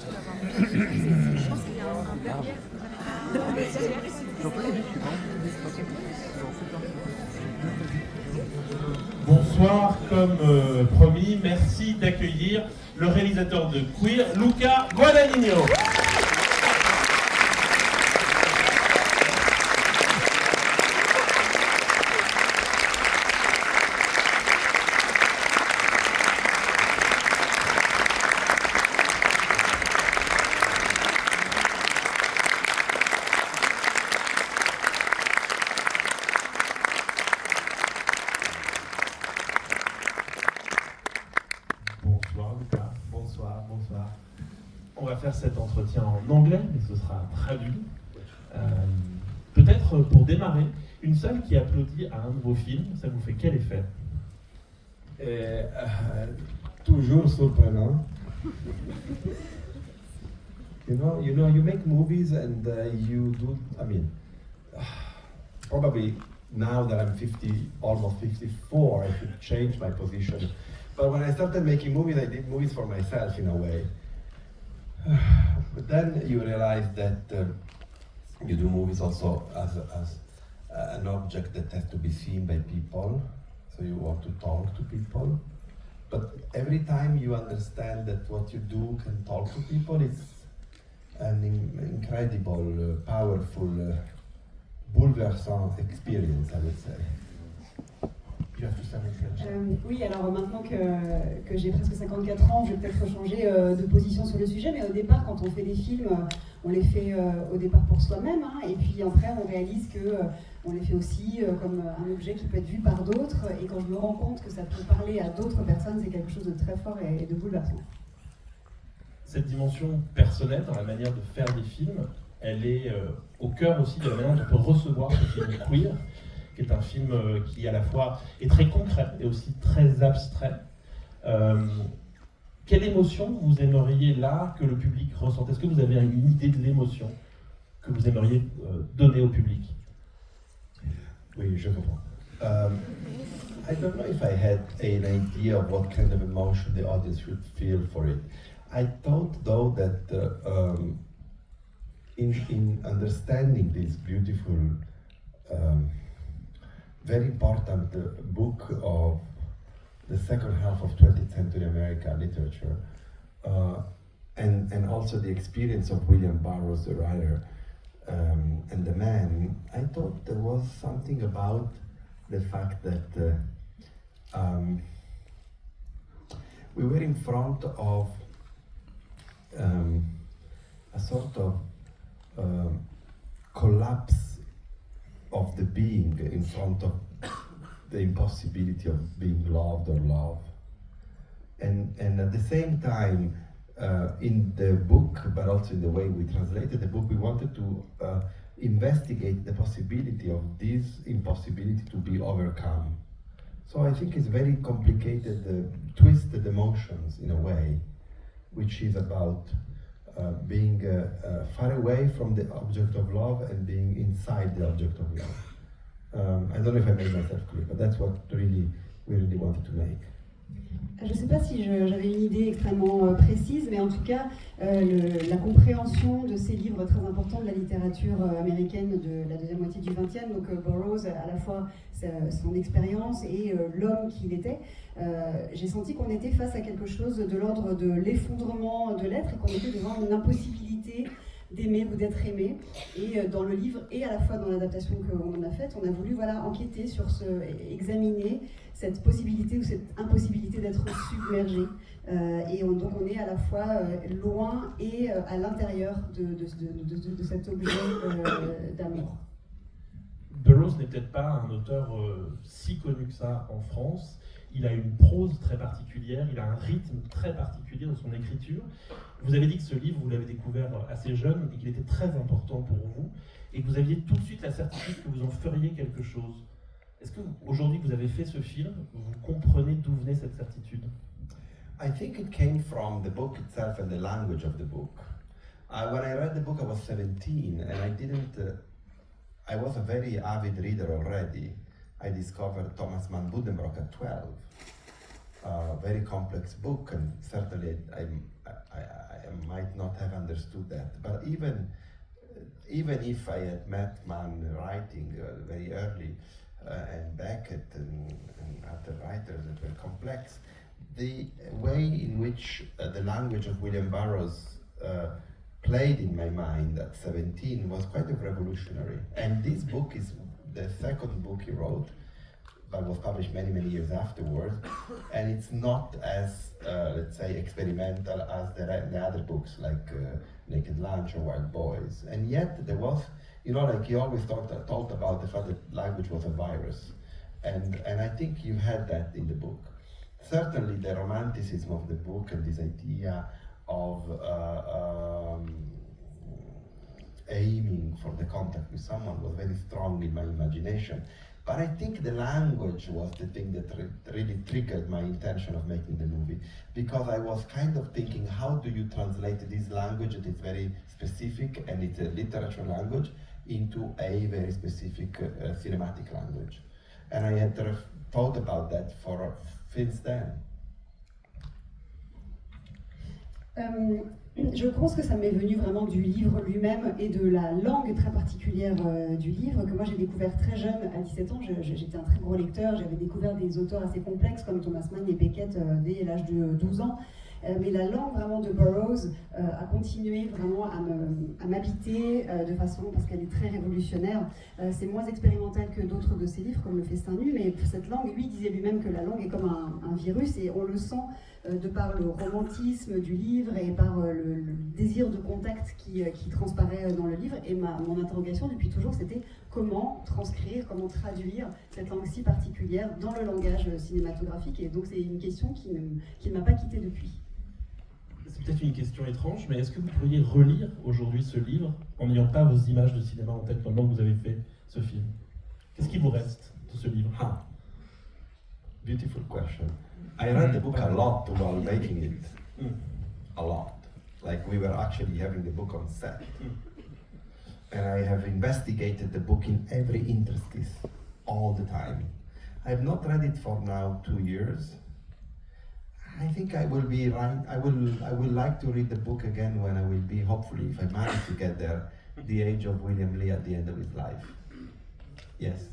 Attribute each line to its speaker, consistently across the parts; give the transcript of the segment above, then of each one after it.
Speaker 1: Je pense qu'il y a un derrière.
Speaker 2: Bonsoir, comme promis, merci d'accueillir le réalisateur de Queer, Luca Guadagnino. Bonsoir. On va faire cet entretien en anglais, mais ce sera traduit. Peut-être pour démarrer, une salle qui applaudit à un de vos films, ça vous fait quel effet?
Speaker 3: Toujours surprenant. You make movies and you do. I mean, probably now that I'm 50, almost 54, I should change my position. But when I started making movies, I did movies for myself in a way. But then you realize that you do movies also as an object that has to be seen by people. So you want to talk to people. But every time you understand that what you do can talk to people, it's an incredible, powerful, bouleversant experience, I would say.
Speaker 4: Oui, alors maintenant que j'ai presque 54 ans, je vais peut-être changer de position sur le sujet, mais au départ, quand on fait des films, on les fait au départ pour soi-même, hein, et puis après, on réalise qu'on les fait aussi comme un objet qui peut être vu par d'autres, et quand je me rends compte que ça peut parler à d'autres personnes, c'est quelque chose de très fort et de bouleversant.
Speaker 2: Cette dimension personnelle dans la manière de faire des films, elle est au cœur aussi de la manière dont on peut recevoir ce film queer, qui est un film qui à la fois est très concret et aussi très abstrait. Quelle émotion vous aimeriez là que le public ressente? Est-ce que vous avez une idée de l'émotion que vous aimeriez donner au public?
Speaker 3: Oui, je comprends. I don't know if I had an idea of what kind of emotion the audience would feel for it. I thought though that in understanding this beautiful very important book of the second half of 20th century American literature, and also the experience of William Burroughs, the writer, and the man, I thought there was something about the fact that we were in front of a sort of collapse of the being in front of the impossibility of being loved or love. And at the same time, in the book, but also in the way we translated the book, we wanted to investigate the possibility of this impossibility to be overcome. So I think it's very complicated, twisted emotions in a way, which is about being far away from the object of love and being inside the object of love. I don't know if I made myself clear, but that's what we really wanted to make.
Speaker 4: Je ne sais pas si j'avais une idée extrêmement précise, mais en tout cas, la compréhension de ces livres très importants de la littérature américaine de la deuxième moitié du XXe, donc Burroughs, à la fois son expérience et l'homme qu'il était, j'ai senti qu'on était face à quelque chose de l'ordre de l'effondrement de l'être et qu'on était devant une impossibilité d'aimer ou d'être aimé. Et dans le livre, et à la fois dans l'adaptation qu'on en a faite, on a voulu enquêter sur examiner cette possibilité ou cette impossibilité d'être submergé. Donc on est à la fois loin et à l'intérieur de cet objet d'amour.
Speaker 2: Burroughs n'est peut-être pas un auteur si connu que ça en France. Il a une prose très particulière, il a un rythme très particulier dans son écriture. Vous avez dit que ce livre, vous l'avez découvert assez jeune et qu'il était très important pour vous et que vous aviez tout de suite la certitude que vous en feriez quelque chose. Est-ce que aujourd'hui que vous avez fait ce film, vous comprenez d'où venait cette certitude?
Speaker 3: I think it came from the book itself and the language of the book. When I read the book, I was 17 and I was a very avid reader already. I discovered Thomas Mann Buddenbrook at 12. A very complex book, and certainly I might might not have understood that. But even if I had met Mann writing very early, and Beckett and other writers that were complex, the way in which the language of William Burroughs played in my mind at 17 was quite revolutionary. And this book is the second book he wrote, but was published many, many years afterwards. And it's not as, let's say, experimental as the other books like Naked Lunch or Wild Boys. And yet there was, you know, like he always talked about the fact that language was a virus. And I think you had that in the book. Certainly the romanticism of the book and this idea of aiming for the contact with someone was very strong in my imagination. But I think the language was the thing that really triggered my intention of making the movie, because I was kind of thinking, how do you translate this language that is very specific and it's a literature language into a very specific cinematic language? And I had thought about that since then.
Speaker 4: Je pense que ça m'est venu vraiment du livre lui-même et de la langue très particulière du livre que moi j'ai découvert très jeune, à 17 ans. J'étais un très gros lecteur, j'avais découvert des auteurs assez complexes comme Thomas Mann et Beckett dès l'âge de 12 ans. Mais la langue vraiment de Burroughs a continué vraiment à m'habiter de façon, parce qu'elle est très révolutionnaire. C'est moins expérimental que d'autres de ses livres, comme Le Festin nu, mais cette langue, lui disait lui-même que la langue est comme un virus, et on le sent de par le romantisme du livre et par le désir de contact qui transparaît dans le livre. Et mon interrogation depuis toujours, c'était comment transcrire, comment traduire cette langue si particulière dans le langage cinématographique. Et donc c'est une question qui ne m'a pas quittée depuis.
Speaker 2: C'est peut-être une question étrange, mais est-ce que vous pourriez relire aujourd'hui ce livre en n'ayant pas vos images de cinéma en tête pendant que vous avez fait ce film? Qu'est-ce qui vous reste de ce livre?
Speaker 3: Beautiful question. I read the book a lot while making it. A lot. Like we were actually having the book on set. And I have investigated the book in every interstice all the time. I have not read it for now 2 years. I think I will be right. I will like to read the book again when I will be, hopefully, if I manage to get there, the age of William Lee at the end of his life. Yes.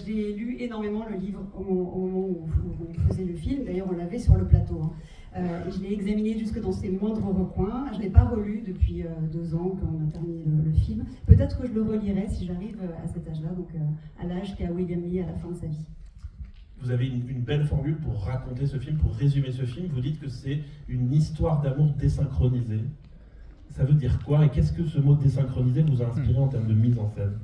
Speaker 4: J'ai lu énormément le livre au moment où on faisait le film. D'ailleurs, on l'avait sur le plateau. Je l'ai examiné jusque dans ses moindres recoins. Je ne l'ai pas relu depuis 2 ans quand on a terminé le film. Peut-être que je le relirai si j'arrive à cet âge-là, donc à l'âge qu'a William Lee à la fin de sa vie.
Speaker 2: Vous avez une belle formule pour raconter ce film, pour résumer ce film. Vous dites que c'est une histoire d'amour désynchronisée. Ça veut dire quoi? Et qu'est-ce que ce mot désynchronisé vous a inspiré en termes de mise en scène?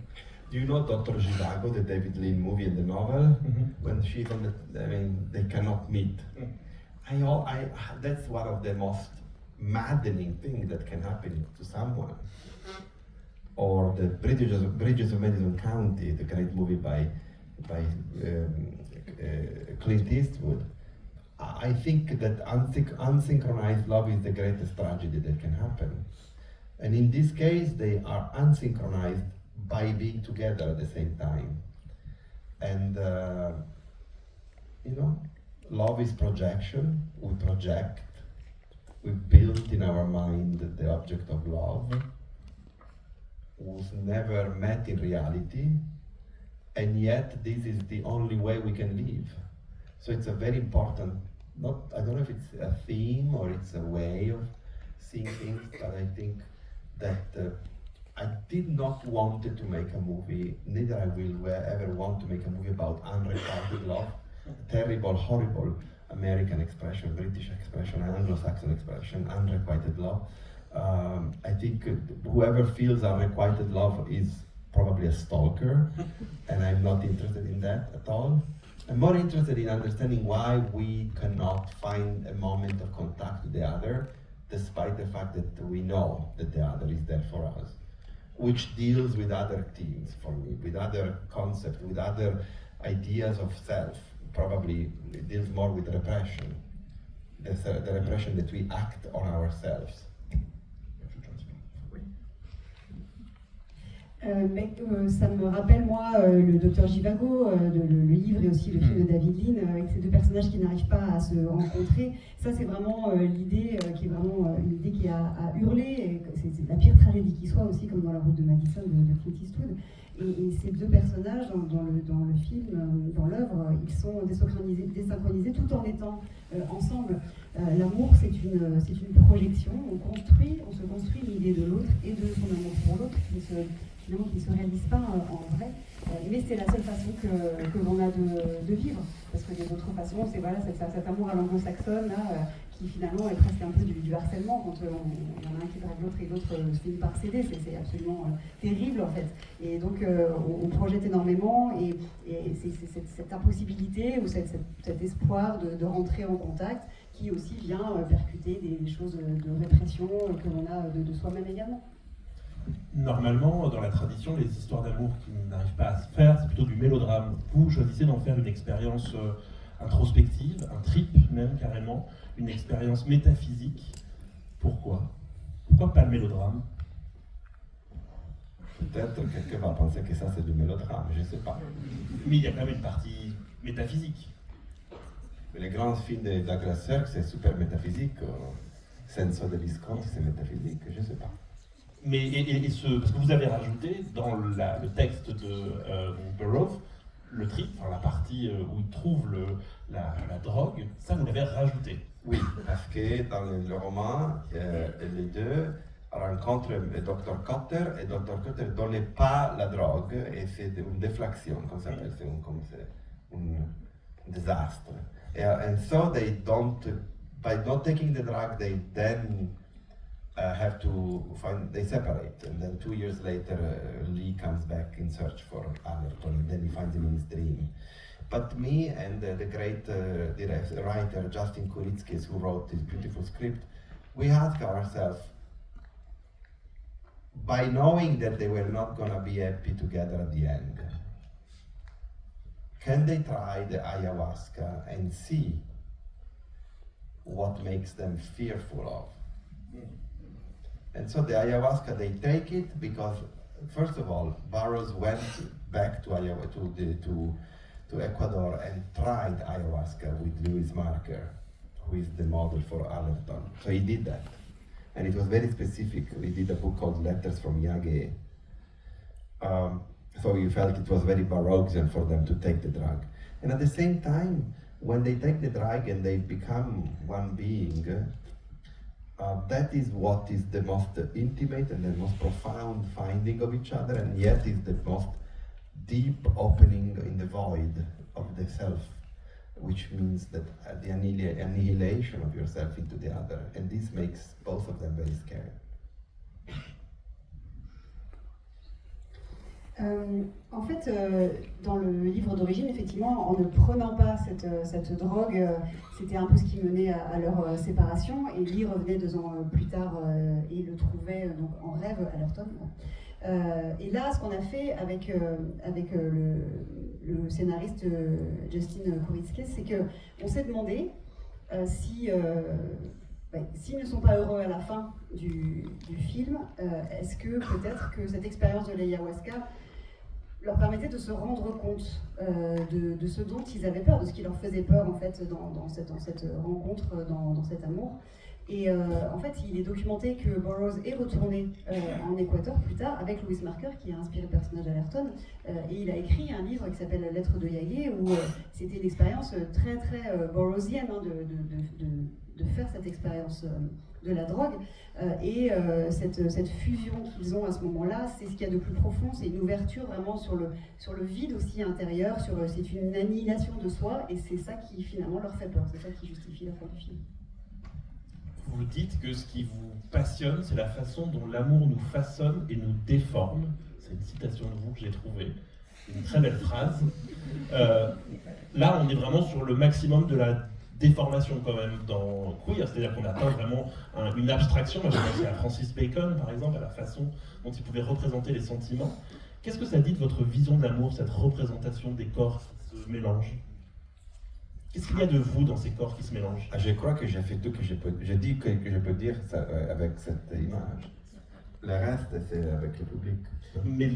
Speaker 3: Do you know Dr. Zhivago, the David Lean movie and the novel? When she's on they cannot meet. That's one of the most maddening things that can happen to someone. Or the Bridges of Madison County, the great movie by Clint Eastwood. I think that unsynchronized love is the greatest tragedy that can happen. And in this case, they are unsynchronized by being together at the same time. And, love is projection. We project. We build in our mind the object of love, who's never met in reality. And yet, this is the only way we can live. So it's a very important, I don't know if it's a theme or it's a way of seeing things, but I think that I did not want to make a movie, neither I will ever want to make a movie about unrequited love, terrible, horrible American expression, British expression, Anglo-Saxon expression, unrequited love. I think whoever feels unrequited love is probably a stalker, and I'm not interested in that at all. I'm more interested in understanding why we cannot find a moment of contact with the other, despite the fact that we know that the other is there for us, which deals with other themes for me, with other concepts, with other ideas of self. Probably it deals more with repression, the repression that we act on ourselves.
Speaker 4: Ça me rappelle, moi, le Docteur Zhivago, le livre et aussi le film de David Lean, avec ces deux personnages qui n'arrivent pas à se rencontrer. Ça, c'est vraiment l'idée qui est vraiment une idée qui a hurlé. C'est la pire tragédie qui soit aussi, comme dans La Route de Madison de Clint Eastwood. Et ces deux personnages, dans le film, dans l'œuvre, ils sont désynchronisés tout en étant ensemble. L'amour, c'est une projection. On se construit l'idée de l'autre et de son amour pour l'autre, qui ne se réalise pas en vrai. Mais c'est la seule façon que l'on a de vivre. Parce que les autres façons, c'est voilà, cet amour à l'anglo-saxonne, là, qui finalement est presque un peu du harcèlement, quand il y en a un qui drague l'autre et l'autre se finit par céder. C'est absolument terrible, en fait. Et donc, on projette énormément, et c'est cette impossibilité ou cet espoir de rentrer en contact qui aussi vient percuter des choses de répression que l'on a de soi-même également.
Speaker 2: Normalement, dans la tradition, les histoires d'amour qui n'arrivent pas à se faire, c'est plutôt du mélodrame. Vous choisissez d'en faire une expérience introspective, un trip même carrément, une expérience métaphysique. Pourquoi? Pourquoi pas le mélodrame?
Speaker 3: Peut-être quelqu'un va penser que ça c'est du mélodrame, je ne sais pas.
Speaker 2: Mais il y a quand même une partie métaphysique.
Speaker 3: Les grands films d'agresseurs, c'est super métaphysique. Senso de Visconti, c'est métaphysique, je ne sais pas.
Speaker 2: Mais parce que vous avez rajouté dans le texte de Burroughs, le trip, enfin, la partie où il trouve la drogue, ça vous l'avez rajouté.
Speaker 3: Oui, parce que dans le roman, les deux rencontrent le Dr Cotter et Dr Cotter ne donnait pas la drogue et c'est une déflexion, comme ça s'appelle, c'est un désastre. And so they don't, by not taking the drug, they then have to they separate, and then 2 years later Lee comes back in search for Allerton, and then he finds him in his dream. But me and the great writer Justin Kuritzkis, who wrote this beautiful script, we ask ourselves, by knowing that they were not going to be happy together at the end, can they try the ayahuasca and see what makes them fearful of? And so the ayahuasca, they take it because, first of all, Burroughs went back to Ecuador and tried ayahuasca with Louis Marker, who is the model for Allerton. So he did that. And it was very specific. He did a book called Letters from Yage. So he felt it was very Burroughsian for them to take the drug. And at the same time, when they take the drug and they become one being, that is what is the most intimate and the most profound finding of each other, and yet is the most deep opening in the void of the self, which means that the annihilation of yourself into the other, and this makes both of them very scary.
Speaker 4: En fait, dans le livre d'origine, effectivement, en ne prenant pas cette drogue, c'était un peu ce qui menait à leur séparation. Et Lee revenait 2 ans plus tard et le trouvait donc en rêve à Allerton. Et là, ce qu'on a fait avec le scénariste Justin Kuritzkis, c'est qu'on s'est demandé s'ils ne sont pas heureux à la fin du film, est-ce que peut-être que cette expérience de l'ayahuasca leur permettait de se rendre compte de ce dont ils avaient peur, de ce qui leur faisait peur en fait dans cette rencontre, dans cet amour. Et en fait, il est documenté que Burroughs est retourné en Équateur plus tard avec Louis Marker, qui a inspiré le personnage d'Allerton, et il a écrit un livre qui s'appelle Lettres de Yage, où c'était une expérience très très burroughsienne de faire cette expérience de la drogue, et cette fusion qu'ils ont à ce moment-là, c'est ce qu'il y a de plus profond, c'est une ouverture vraiment sur le vide aussi intérieur, c'est une annihilation de soi, et c'est ça qui finalement leur fait peur, c'est ça qui justifie la fin du film.
Speaker 2: Vous dites que ce qui vous passionne, c'est la façon dont l'amour nous façonne et nous déforme. C'est une citation de vous que j'ai trouvée, une très belle phrase. Là, on est vraiment sur le maximum de la déformation quand même dans Queer, c'est-à-dire qu'on atteint vraiment une abstraction. Moi, j'ai pensé à Francis Bacon, par exemple, à la façon dont il pouvait représenter les sentiments. Qu'est-ce que ça dit de votre vision de l'amour, cette représentation des corps qui se mélangent? Qu'est-ce qu'il y a de vous dans ces corps qui se mélangent?
Speaker 3: Je crois que j'ai fait tout que je peux. Je dis que je peux dire ça, avec cette image. Le reste, c'est avec le public.
Speaker 2: Mais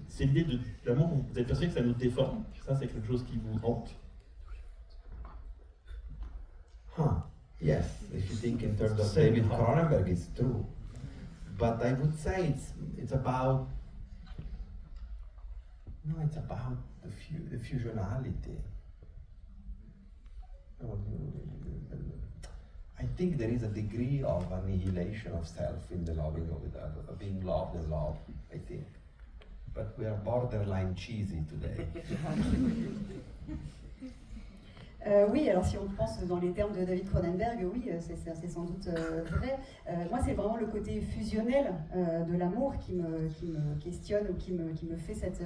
Speaker 2: c'est l'idée de l'amour, vous êtes persuadé que ça nous déforme? Ça, c'est quelque chose qui vous hante?
Speaker 3: Yes, if you think in terms of
Speaker 2: Same
Speaker 3: David
Speaker 2: heart.
Speaker 3: Cronenberg, it's true. But I would say it's about the fusionality. I think there is a degree of annihilation of self in the loving of it, being loved and loved, I think. But we are borderline cheesy today.
Speaker 4: Oui, alors si on pense dans les termes de David Cronenberg, oui, c'est sans doute vrai. Moi, c'est vraiment le côté fusionnel de l'amour qui me questionne ou qui me fait cette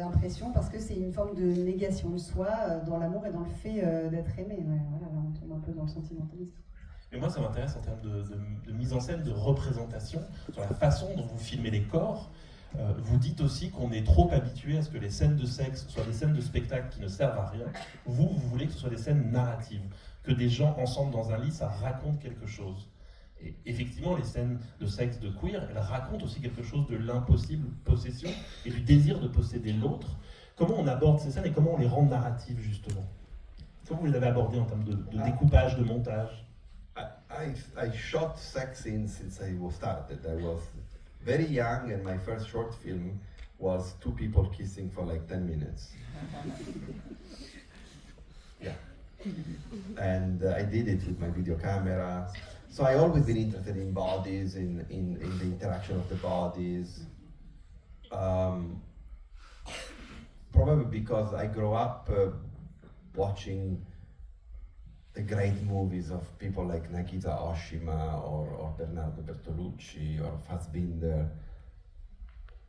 Speaker 4: impression, parce que c'est une forme de négation de soi dans l'amour et dans le fait d'être aimé. Ouais, voilà, là, on tombe un peu dans le sentimentalisme.
Speaker 2: Mais moi, ça m'intéresse en termes de mise en scène, de représentation, sur la façon dont vous filmez les corps. Vous dites aussi qu'on est trop habitué à ce que les scènes de sexe soient des scènes de spectacle qui ne servent à rien. Vous voulez que ce soit des scènes narratives, que des gens ensemble dans un lit, ça raconte quelque chose. Et effectivement, les scènes de sexe de queer, elles racontent aussi quelque chose de l'impossible possession et du désir de posséder l'autre. Comment on aborde ces scènes et comment on les rend narratives, justement? Comment vous les avez abordées en termes de découpage, de montage?
Speaker 3: I shot sex scenes since I was started. I was very young, and my first short film was two people kissing for like 10 minutes. Yeah. And I did it with my video camera. So I always been interested in bodies, in the interaction of the bodies. Probably because I grew up watching the great movies of people like Nagisa Oshima or Bernardo Bertolucci or Fassbinder,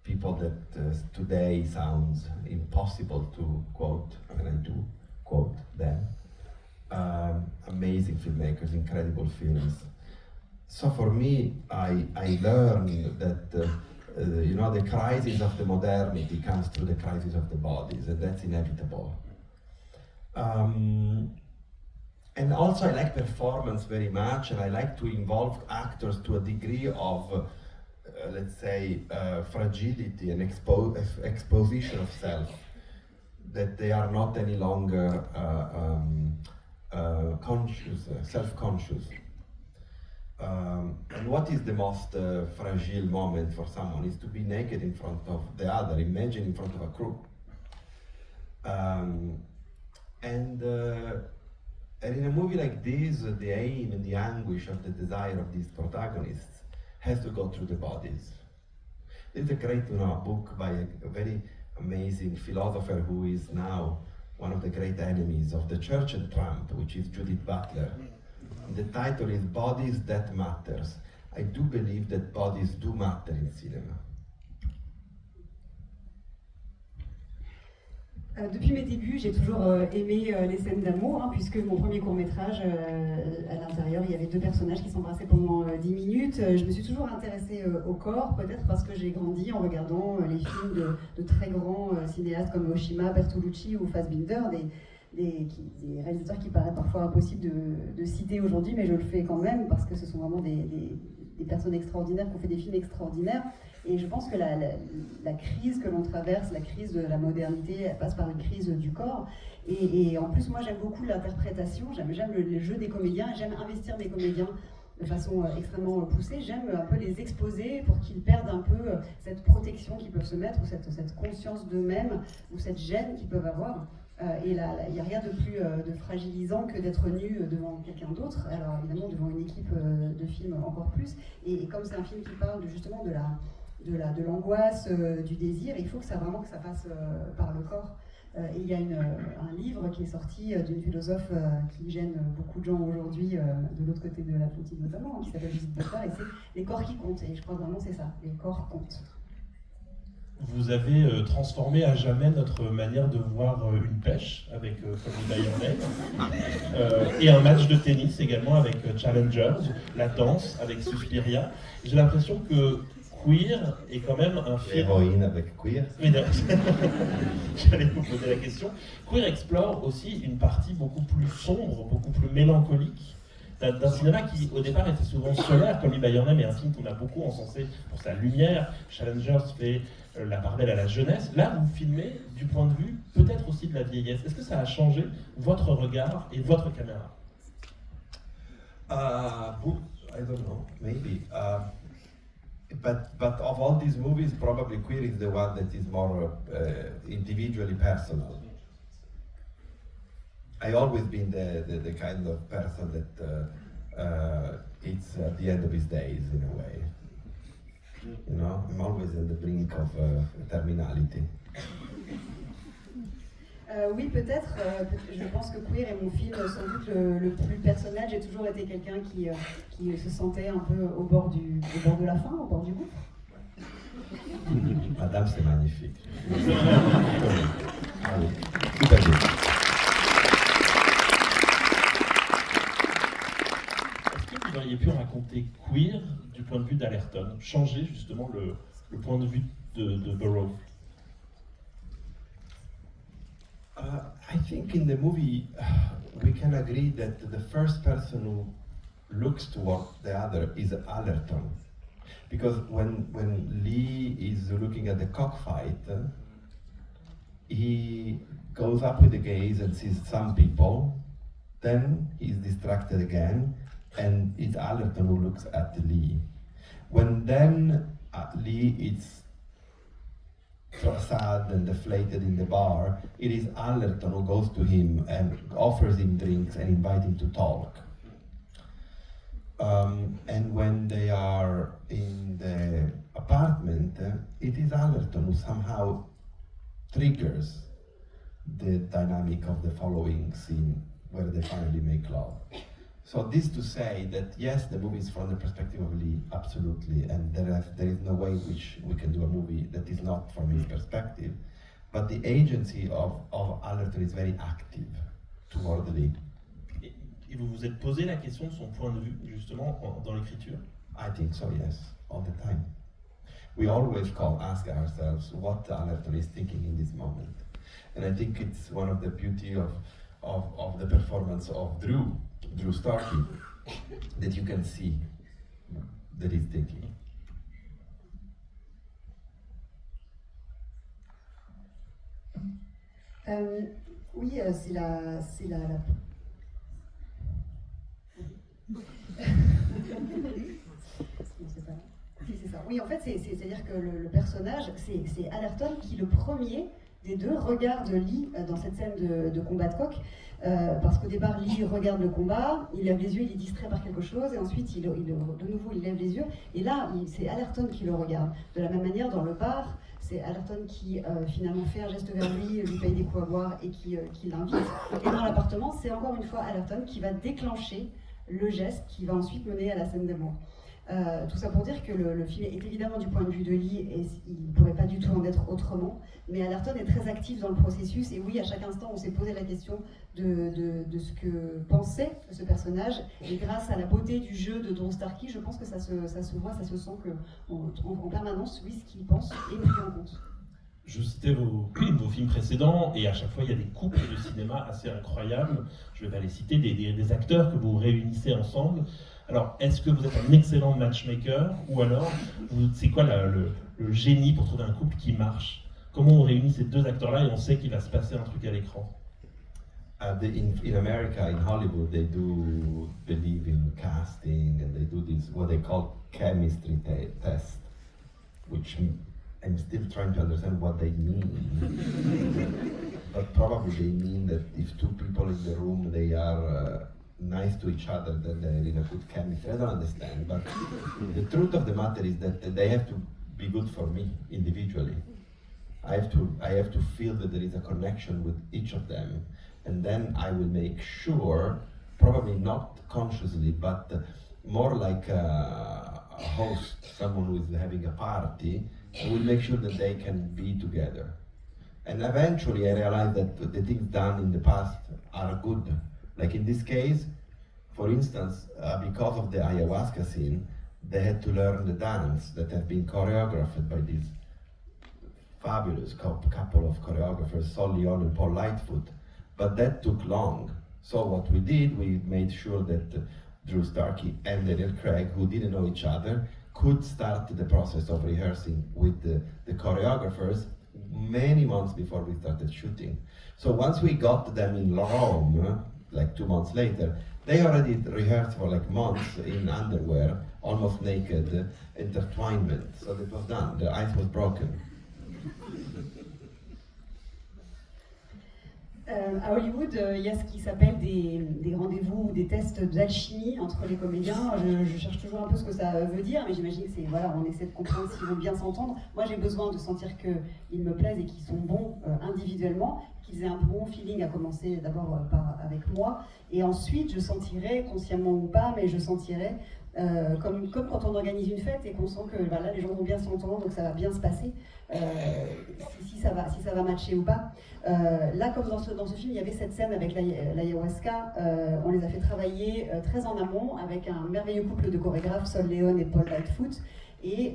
Speaker 3: people that today sounds impossible to quote, and I do quote them. Amazing filmmakers, incredible films. So for me, I learned that the crisis of the modernity comes through the crisis of the bodies, and that's inevitable. And also I like performance very much, and I like to involve actors to a degree of, let's say, fragility and exposition of self, that they are not any longer self-conscious. And what is the most fragile moment for someone is to be naked in front of the other, imagine in front of a crew. And in a movie like this, the aim and the anguish of the desire of these protagonists has to go through the bodies. There's a great book by a very amazing philosopher who is now one of the great enemies of the church and Trump, which is Judith Butler. The title is Bodies That Matters. I do believe that bodies do matter in cinema.
Speaker 4: Depuis mes débuts, j'ai toujours aimé les scènes d'amour, puisque mon premier court-métrage, à l'intérieur, il y avait deux personnages qui s'embrassaient pendant 10 minutes. Je me suis toujours intéressée au corps, peut-être parce que j'ai grandi en regardant les films de très grands cinéastes comme Oshima, Bertolucci ou Fassbinder, des réalisateurs qui paraissent parfois impossibles de citer aujourd'hui, mais je le fais quand même parce que ce sont vraiment des personnes extraordinaires qui ont fait des films extraordinaires. Et je pense que la crise que l'on traverse, la crise de la modernité, elle passe par une crise du corps. Et en plus, moi, j'aime beaucoup l'interprétation, j'aime le jeu des comédiens, j'aime investir mes comédiens de façon extrêmement poussée. J'aime un peu les exposer pour qu'ils perdent un peu cette protection qu'ils peuvent se mettre, ou cette conscience d'eux-mêmes, ou cette gêne qu'ils peuvent avoir. Et là, il n'y a rien de plus de fragilisant que d'être nu devant quelqu'un d'autre, alors évidemment devant une équipe de films encore plus. Et comme c'est un film qui parle justement de l'angoisse, du désir, il faut que ça passe par le corps. Et il y a un livre qui est sorti d'une philosophe qui gêne beaucoup de gens aujourd'hui, de l'autre côté de l'Atlantique notamment, qui s'appelle Judith Butler, et c'est Les corps qui comptent. Et je crois vraiment que c'est ça, les corps comptent.
Speaker 2: Vous avez transformé à jamais notre manière de voir une pêche avec Comme et un match de tennis également avec Challengers, la danse avec Suspiria. J'ai l'impression que Queer est quand même un film...
Speaker 3: Héroïne avec Queer.
Speaker 2: Oui, j'allais vous poser la question. Queer explore aussi une partie beaucoup plus sombre, beaucoup plus mélancolique d'un cinéma qui, au départ, était souvent solaire, comme By Your Name est un film qu'on a beaucoup encensé pour sa lumière. Challengers fait la part belle à la jeunesse. Là, vous filmez du point de vue, peut-être aussi de la vieillesse. Est-ce que ça a changé votre regard et votre caméra?
Speaker 3: I don't know, maybe. But of all these movies, probably Queer is the one that is more individually personal. I always been the kind of person that it's at the end of his days in a way. You know, I'm always on the brink of terminality.
Speaker 4: Oui, peut-être. Je pense que Queer est mon film sans doute le plus personnel. J'ai toujours été quelqu'un qui se sentait un peu au bord de la fin, au bord du gouffre.
Speaker 3: Madame, c'est magnifique. Allez, super bien.
Speaker 2: Est-ce que vous auriez pu raconter Queer du point de vue d'Allerton, changer justement le point de vue de Burroughs?
Speaker 3: I think in the movie we can agree that the first person who looks toward the other is Allerton. Because when Lee is looking at the cockfight, he goes up with the gaze and sees some people, then he's distracted again, and it's Allerton who looks at Lee. When then Lee is so sad and deflated in the bar, it is Allerton who goes to him and offers him drinks and invites him to talk. And when they are in the apartment, it is Allerton who somehow triggers the dynamic of the following scene where they finally make love. So this to say that yes, the movie is from the perspective of Lee, absolutely, and there is no way in which we can do a movie that is not from his perspective, but the agency of Allerton is very active toward Lee.
Speaker 2: Et vous vous êtes posé la question de son point de vue, justement, dans l'écriture?
Speaker 3: I think so, yes, all the time. We always ask ourselves what Allerton is thinking in this moment. And I think it's one of the beauty of the performance of Drew Starkey, that you can see that he's thinking.
Speaker 4: Oui, c'est la... Si, c'est ça. Oui, en fait, c'est-à-dire que le personnage, c'est Allerton qui, le premier des deux, regarde Lee dans cette scène de combat de coq, parce qu'au départ, Lee regarde le combat, il lève les yeux, il est distrait par quelque chose, et ensuite, de nouveau, il lève les yeux, et là, c'est Allerton qui le regarde. De la même manière, dans le bar, c'est Allerton qui finalement fait un geste vers lui paye des coups à boire et qui l'invite. Et dans l'appartement, c'est encore une fois Allerton qui va déclencher le geste qui va ensuite mener à la scène d'amour. Tout ça pour dire que le film est évidemment du point de vue de Lee et il ne pourrait pas du tout en être autrement, mais Allerton est très actif dans le processus et oui, à chaque instant on s'est posé la question de ce que pensait ce personnage, et grâce à la beauté du jeu de Drew Starkey, je pense que ça se voit, ça se sent qu'en permanence, oui, ce qu'il pense est pris en compte.
Speaker 2: Je citais vos films précédents, et à chaque fois il y a des couples de cinéma assez incroyables. Je vais pas les citer, des acteurs que vous réunissez ensemble. Alors, est-ce que vous êtes un excellent matchmaker, ou alors, c'est quoi le génie pour trouver un couple qui marche? Comment on réunit ces deux acteurs-là et on sait qu'il va se passer un truc à l'écran?
Speaker 3: In America, in Hollywood, they do believe in casting, and they do this, what they call chemistry test, which I'm still trying to understand what they mean. But probably they mean that if two people in the room, they are nice to each other, then they're in a good chemistry. I don't understand, but the truth of the matter is that they have to be good for me individually. I have to feel that there is a connection with each of them, and then I will make sure, probably not consciously, but more like a host, someone who is having a party, I will make sure that they can be together. And eventually I realized that the things done in the past are good. Like in this case, for instance, because of the ayahuasca scene, they had to learn the dance that have been choreographed by this fabulous couple of choreographers, Sol Leon and Paul Lightfoot. But that took long. So what we did, we made sure that Drew Starkey and Daniel Craig, who didn't know each other, could start the process of rehearsing with the choreographers many months before we started shooting. So once we got them in Rome, like 2 months later, they already rehearsed for like months in underwear, almost naked, intertwinement. So that was done, the ice was broken.
Speaker 4: À Hollywood, il y a ce qui s'appelle des rendez-vous ou des tests d'alchimie entre les comédiens. Je cherche toujours un peu ce que ça veut dire, mais j'imagine que c'est, voilà, on essaie de comprendre s'ils vont bien s'entendre. Moi, j'ai besoin de sentir qu'ils me plaisent et qu'ils sont bons individuellement, qu'ils aient un bon feeling, à commencer d'abord avec moi, et ensuite je sentirai, consciemment ou pas, mais je sentirai comme quand on organise une fête et qu'on sent que là les gens vont bien s'entendre, donc ça va bien se passer, si ça va matcher ou pas. Là, comme dans ce film, il y avait cette scène avec l'ayahuasca, on les a fait travailler très en amont avec un merveilleux couple de chorégraphes, Sol Leon et Paul Lightfoot, et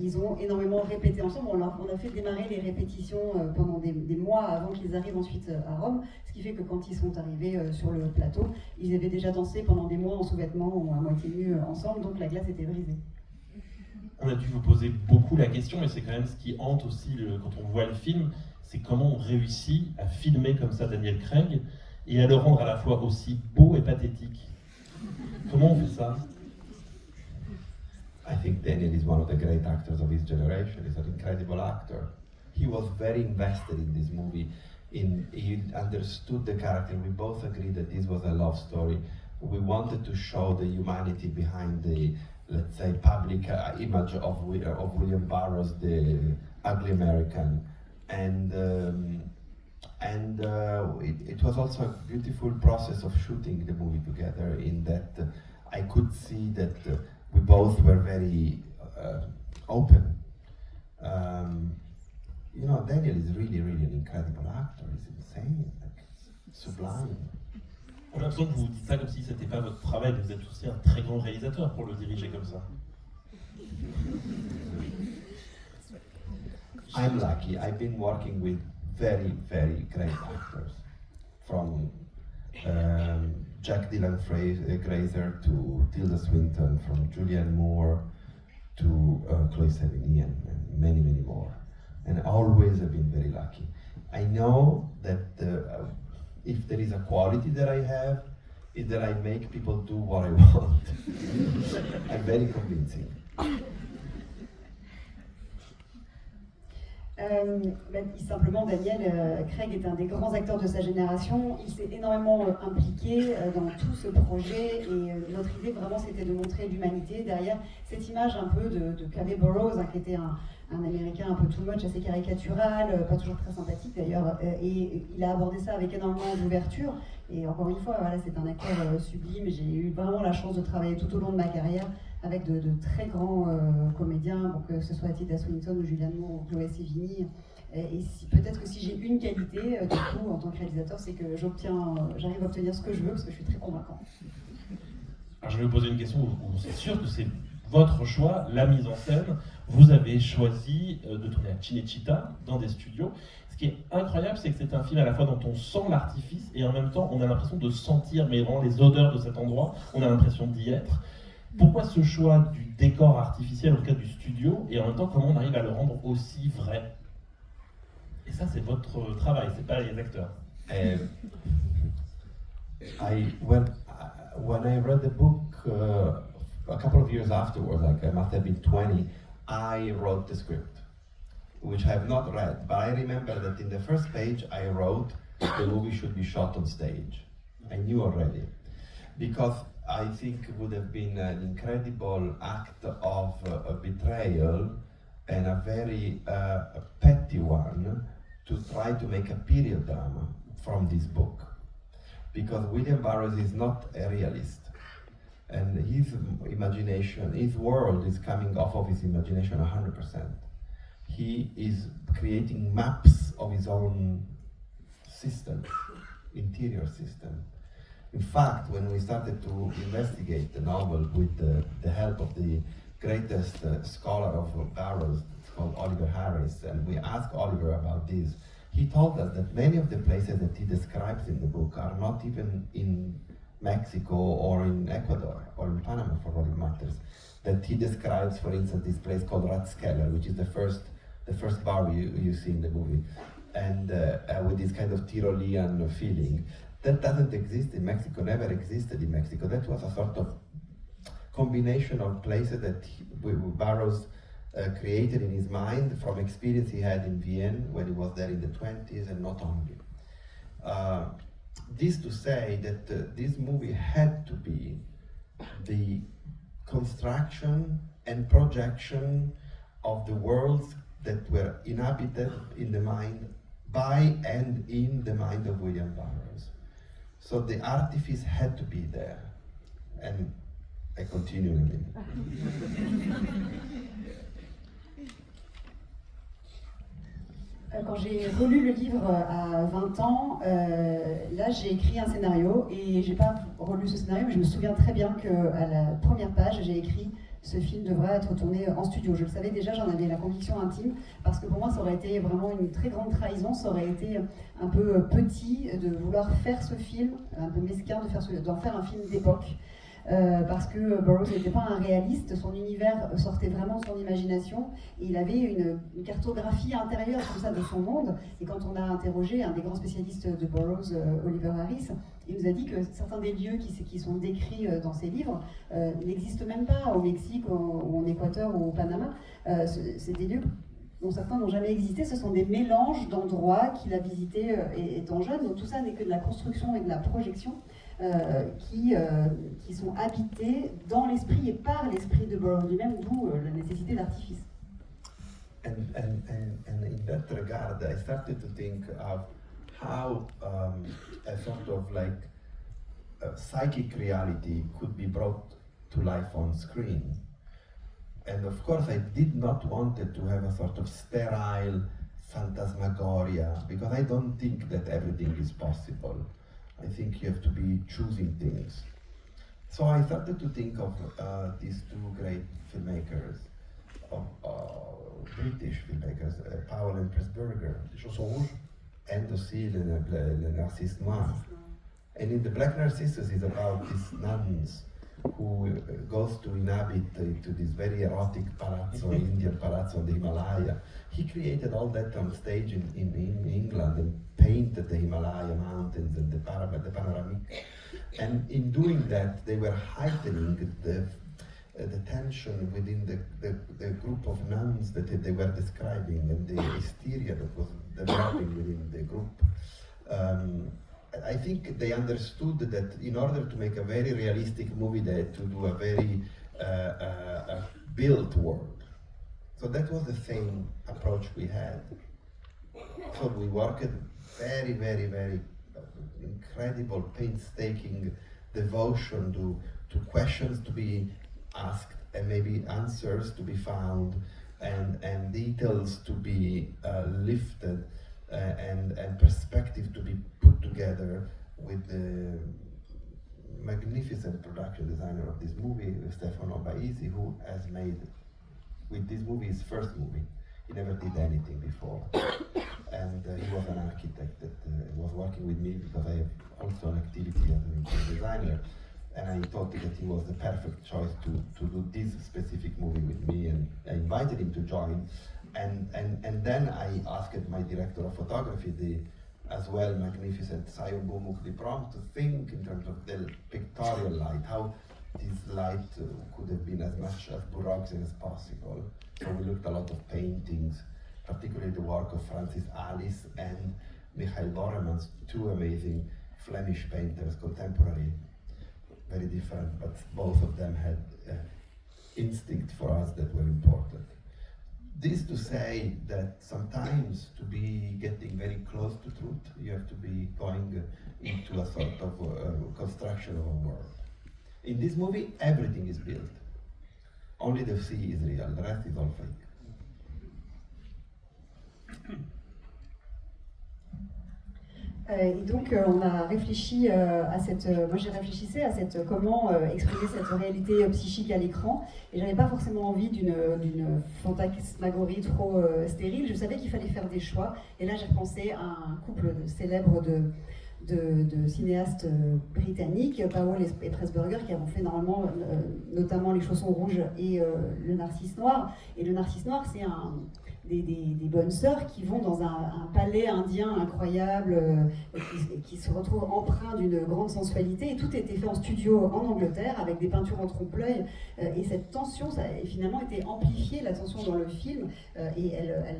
Speaker 4: ils ont énormément répété ensemble. On a fait démarrer les répétitions pendant des mois avant qu'ils arrivent ensuite à Rome, ce qui fait que quand ils sont arrivés sur le plateau, ils avaient déjà dansé pendant des mois en sous-vêtements ou à moitié nus ensemble, donc la glace était brisée.
Speaker 2: On a dû vous poser beaucoup la question, et c'est quand même ce qui hante aussi quand on voit le film, c'est comment on réussit à filmer comme ça Daniel Craig et à le rendre à la fois aussi beau et pathétique. Comment on fait ça?
Speaker 3: I think Daniel is one of the great actors of his generation. He's an incredible actor. He was very invested in this movie. He understood the character. We both agreed that this was a love story. We wanted to show the humanity behind the, let's say, public image of William Burroughs, the ugly American. And it was also a beautiful process of shooting the movie together, in that I could see that we both were very open. You know, Daniel is really, really an incredible actor. He's insane, like, sublime.
Speaker 2: On a l'impression que vous dites ça comme si c'était pas votre travail, mais vous êtes aussi un très grand réalisateur pour le diriger comme ça.
Speaker 3: I'm lucky. I've been working with very, very great actors, from Jack Dylan Grazer to Tilda Swinton, from Julianne Moore to Chloe Sevigny, and many, many more. And always have been very lucky. I know that if there is a quality that I have, is that I make people do what I want. I'm very convincing.
Speaker 4: Simplement, Daniel Craig est un des grands acteurs de sa génération. Il s'est énormément impliqué dans tout ce projet, et notre idée vraiment c'était de montrer l'humanité derrière cette image un peu de Cave Burroughs, qui était un Américain un peu too much, assez caricatural, pas toujours très sympathique d'ailleurs, et il a abordé ça avec énormément d'ouverture. Et encore une fois, voilà, c'est un acteur sublime. J'ai eu vraiment la chance de travailler tout au long de ma carrière avec de très grands comédiens, donc, que ce soit Tilda Swinton ou Julianne Moore ou Chloé Sevigny. Et peut-être que si j'ai une qualité, du coup, en tant que réalisateur, c'est que j'arrive à obtenir ce que je veux, parce que je suis très convaincant.
Speaker 2: Alors je vais vous poser une question où c'est sûr que c'est votre choix, la mise en scène. Vous avez choisi de tourner à Cinecittà, dans des studios. Ce qui est incroyable, c'est que c'est un film à la fois dont on sent l'artifice, et en même temps, on a l'impression de sentir, mais vraiment les odeurs de cet endroit, on a l'impression d'y être. Pourquoi ce choix du décor artificiel, en tout cas du studio, et en même temps, comment on arrive à le rendre aussi vrai? Et ça, c'est votre travail, c'est pas les acteurs.
Speaker 3: When I read the book a couple of years afterwards, like I must have been 20, I wrote the script, which I have not read, but I remember that in the first page I wrote the movie should be shot on stage. I knew already, because I think it would have been an incredible act of a betrayal, and a very petty one, to try to make a period drama from this book. Because William Burroughs is not a realist, and his imagination, his world is coming off of his imagination 100%. He is creating maps of his own system, interior system. In fact, when we started to investigate the novel with the help of the greatest scholar of Burroughs, it's called Oliver Harris, and we asked Oliver about this, he told us that many of the places that he describes in the book are not even in Mexico or in Ecuador or in Panama, for what it matters. That he describes, for instance, this place called Ratskeller, which is the first bar you see in the movie, and with this kind of Tyrolean feeling. That doesn't exist in Mexico, never existed in Mexico. That was a sort of combination of places that Burroughs created in his mind from experience he had in Vienna when he was there in the 20s, and not only. This to say that this movie had to be the construction and projection of the worlds that were inhabited in the mind by and in the mind of William Burroughs. So the artifice had to be there. And I continue in a minute.
Speaker 4: Quand j'ai relu le livre à 20 ans, là j'ai écrit un scénario et j'ai pas relu ce scénario, mais je me souviens très bien qu'à la première page j'ai écrit ce film devrait être tourné en studio. Je le savais déjà, j'en avais la conviction intime, parce que pour moi ça aurait été vraiment une très grande trahison, ça aurait été un peu petit de vouloir faire ce film, un peu mesquin d'en faire un film d'époque. Parce que Burroughs n'était pas un réaliste, son univers sortait vraiment de son imagination, et il avait une cartographie intérieure comme ça de son monde. Et quand on a interrogé un des grands spécialistes de Burroughs, Oliver Harris, il nous a dit que certains des lieux qui sont décrits dans ses livres n'existent même pas au Mexique, ou en Équateur, ou au Panama. C'est des lieux dont certains n'ont jamais existé, ce sont des mélanges d'endroits qu'il a visités étant jeune. Donc tout ça n'est que de la construction et de la projection. Qui sont habités dans l'esprit et par l'esprit de Burroughs lui-même, d'où la nécessité d'artifice.
Speaker 3: And in that regard, I started to think of how a sort of like psychic reality could be brought to life on screen. And of course, I did not want it to have a sort of sterile phantasmagoria, because I don't think that everything is possible. I think you have to be choosing things. So I started to think of these two great filmmakers, British filmmakers, Powell and Pressburger, and aussi le Narcisse Noir. And in the Black Narcissus is about these nuns who goes to inhabit to this very erotic palazzo, Indian palazzo in the Himalaya. He created all that on stage in England and painted the Himalaya mountains and the panoramic. And in doing that, they were heightening the tension within the group of nuns that they were describing, and the hysteria that was developing within the group. I think they understood that in order to make a very realistic movie, they had to do a very built world. So that was the same approach we had. So we worked very, very, very incredible, painstaking devotion to questions to be asked, and maybe answers to be found, and details to be lifted, and perspective to be put together with the magnificent production designer of this movie, Stefano Baisi, who has made with this movie his first movie. He never did anything before. And he was an architect that was working with me because I have also an activity as an interior designer. And I thought that he was the perfect choice to do this specific movie with me, and I invited him to join. And then I asked my director of photography, the as well magnificent Sayo Bumuk Diprom, to think in terms of the pictorial light, how this light could have been as much as Burroughsian as possible. So we looked a lot of paintings, particularly the work of Francis Alice and Michael Boremans, two amazing Flemish painters, contemporary, very different, but both of them had instinct for us that were important. This to say that sometimes to be getting very close to truth, you have to be going into a sort of construction of a world. In this movie, everything is built. Only the sea is real, the rest is all fake.
Speaker 4: Et donc on a réfléchi à moi j'ai réfléchi à comment exprimer cette réalité psychique à l'écran, et j'avais pas forcément envie d'une fantasmagorie trop stérile. Je savais qu'il fallait faire des choix, et là j'ai pensé à un couple célèbre de cinéastes britanniques, Powell et Pressburger, qui ont fait notamment Les Chaussons Rouges et Le Narcisse Noir. Et Le Narcisse Noir, c'est des bonnes sœurs qui vont dans un palais indien incroyable, qui se retrouvent empreints d'une grande sensualité, et tout était fait en studio en Angleterre, avec des peintures en trompe-l'œil, et cette tension, ça a finalement été amplifié, la tension dans le film, et elle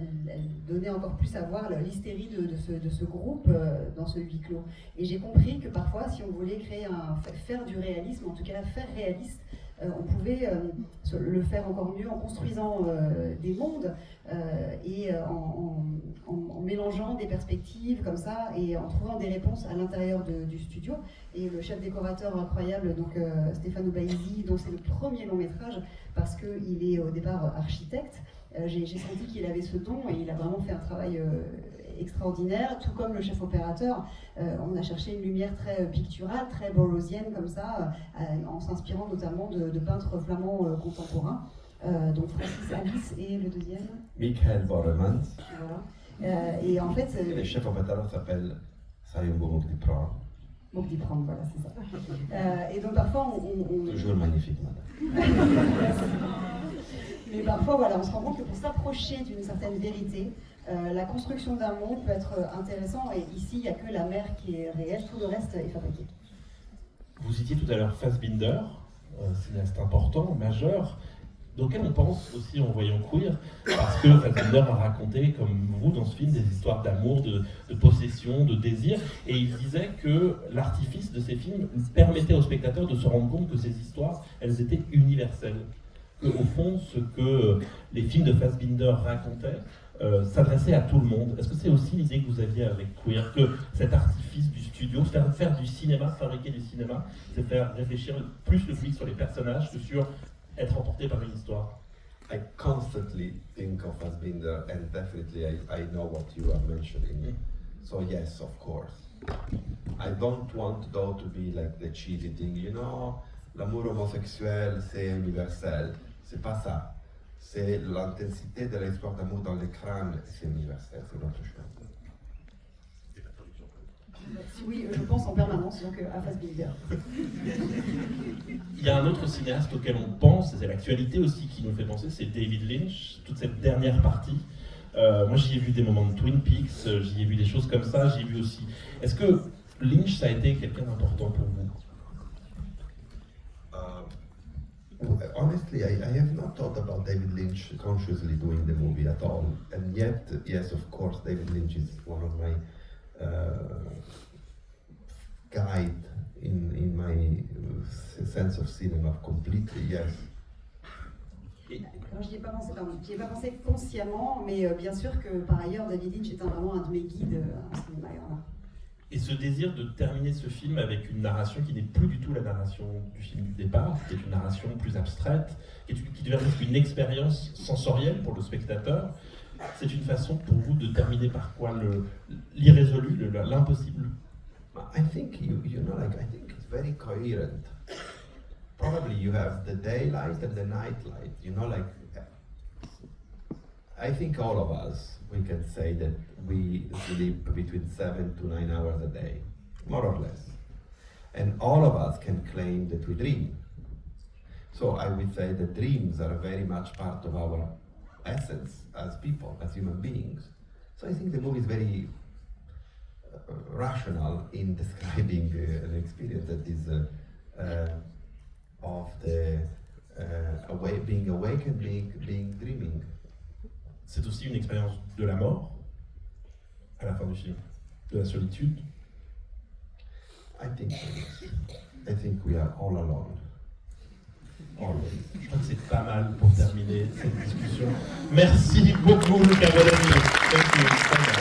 Speaker 4: donnait encore plus à voir l'hystérie de ce groupe dans ce huis clos. Et j'ai compris que parfois, si on voulait faire du réalisme, en tout cas faire réaliste, on pouvait le faire encore mieux en construisant des mondes et en mélangeant des perspectives comme ça et en trouvant des réponses à l'intérieur du studio. Et le chef décorateur incroyable, donc Stefano Baisi, dont c'est le premier long métrage, parce qu'il est au départ architecte, j'ai senti qu'il avait ce don et il a vraiment fait un travail extraordinaire, tout comme le chef opérateur. On a cherché une lumière très picturale, très borrowsienne comme ça, en s'inspirant notamment de peintres flamands contemporains. Donc Francis Alice et le deuxième
Speaker 3: Michael Borremans.
Speaker 4: Voilà. Et en fait,
Speaker 3: Le chef opérateur s'appelle Sayongo Mokdipran.
Speaker 4: Mokdipran, voilà, c'est ça. Et donc parfois on...
Speaker 3: Toujours magnifique, madame.
Speaker 4: Mais parfois, voilà, on se rend compte que pour s'approcher d'une certaine vérité, la construction d'un monde peut être intéressant, et ici, il n'y a que la mer qui est réelle, tout le reste est fabriqué.
Speaker 2: Vous citiez tout à l'heure Fassbinder, cinéaste important, majeur, auquel on pense aussi en voyant Queer, parce que Fassbinder a raconté, comme vous dans ce film, des histoires d'amour, de possession, de désir, et il disait que l'artifice de ces films permettait aux spectateurs de se rendre compte que ces histoires, elles étaient universelles. Qu'au fond, ce que les films de Fassbinder racontaient s'adressait à tout le monde. Est-ce que c'est aussi l'idée que vous aviez avec Queer, que cet artifice du studio, faire du cinéma, fabriquer du cinéma, c'est faire réfléchir plus le public sur les personnages que sur être emporté par une histoire?
Speaker 3: I constantly think of Fassbinder, and definitely I know what you are mentioning. So yes, of course. I don't want though to be like the cheesy thing, you know, l'amour homosexuel c'est universel. C'est pas ça. C'est l'intensité de l'espoir d'amour dans l'écran, c'est universel, c'est notre chose.
Speaker 4: Oui, je pense en permanence donc à Fassbinder.
Speaker 2: Il y a un autre cinéaste auquel on pense, et c'est l'actualité aussi qui nous fait penser, c'est David Lynch, toute cette dernière partie. Moi j'y ai vu des moments de Twin Peaks, j'y ai vu des choses comme ça, j'y ai vu aussi... Est-ce que Lynch, ça a été quelqu'un d'important pour vous?
Speaker 3: Honestly, I have not thought about David Lynch consciously doing the movie at all. And yet, yes, of course, David Lynch is one of my guide in my sense of cinema completely, yes.
Speaker 4: Alors, j'y ai pas pensé consciemment, mais bien sûr que par ailleurs, David Lynch est vraiment un de mes guides en cinéma. Voilà.
Speaker 2: Et ce désir de terminer ce film avec une narration qui n'est plus du tout la narration du film du départ, qui est une narration plus abstraite, qui devient presque une expérience sensorielle pour le spectateur, c'est une façon pour vous de terminer par quoi? L'irrésolu, l'impossible?
Speaker 3: I think you know, like, I think it's very coherent. Probably you have the daylight and the nightlight, you know, like, I think all of us, we can say that we sleep between 7 to 9 hours a day, more or less. And all of us can claim that we dream. So I would say that dreams are very much part of our essence as people, as human beings. So I think the movie is very rational in describing an experience that is of the being awake and being dreaming.
Speaker 2: C'est aussi une expérience de la mort, à la fin du film, de la solitude.
Speaker 3: I think so, yes. I think we are all alone. Always.
Speaker 2: Je crois que c'est pas mal pour terminer cette discussion. Merci beaucoup, Luca Guadagnino. Thank you.